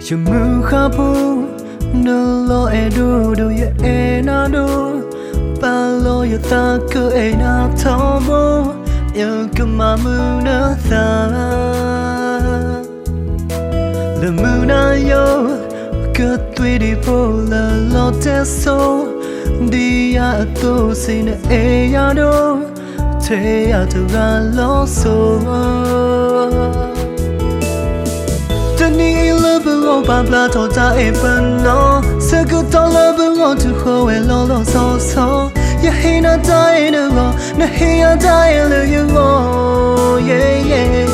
Chỉ mưa khá bù nơ lo e đu đu ye e na đu ba lo ye ta cứ e na thao bù yêu cứ mà mưa nơ ta le mưa na yo cứ tuy đi vô là lo te so đi à tu xin e ya đu thế à tu ga lo so Tani love ba bla to ta e ban no se ku to love to ho e lo lo so so ya he na dai no go na he ya dai lo you go yeah yeah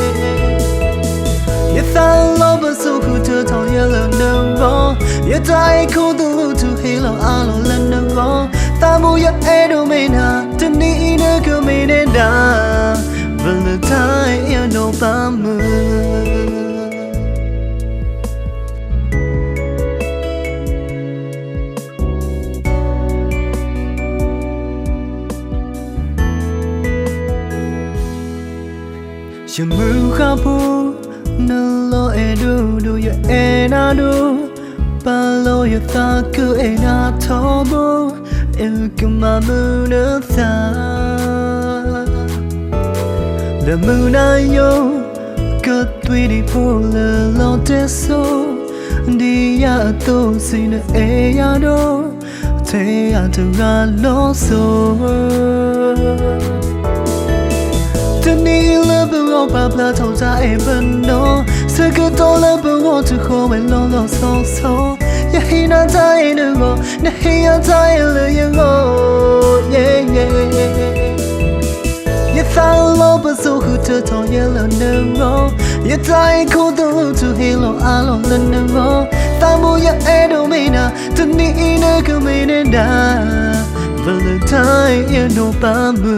ya ta love so ku to to ya lo no go ya dai ku to to he lo a lo la no go ta mu ya e do me na tani na ku me ne da Valentine ya no ba mu Chỉ mưa khá bù nơ lo e đu đu ye e na đu ba lo ye ta cứ e na thao bù yêu cứ mà mưa nơ ta le mưa na yo cứ tuy đi phố le lo te so đi ya tu xin e ya đu thế à tu ga lo so Tani love ba bla to ta e ban no se ku to love to ho e lo lo so so ya he na dai no go na he ya dai lo you go yeah yeah ya ta love so hu to ya lo no go ya dai ku to he lo a lo no go ta mu ya e do me na tani na ku me ne da Valentine ya no ba mu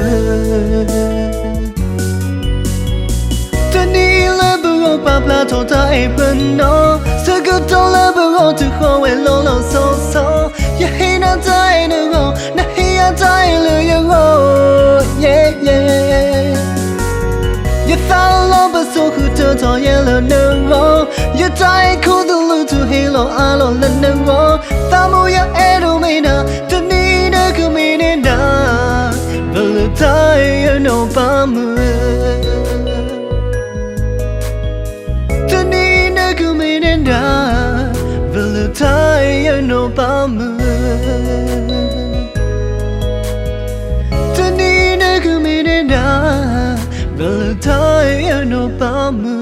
Tani love ba bla to ta e ban no se ku to love to ho e lo lo so so ya he na dai no go na he ya dai lo you go yeah yeah ya ta love so ku to ya lo no go ya dai ku to he lo a lo la no go ta mu ya e do me na tani na ku me ne na Valentine ya no ba mu Valentine ya no ba mu Tani na ku me ne da Valentine ya no ba mu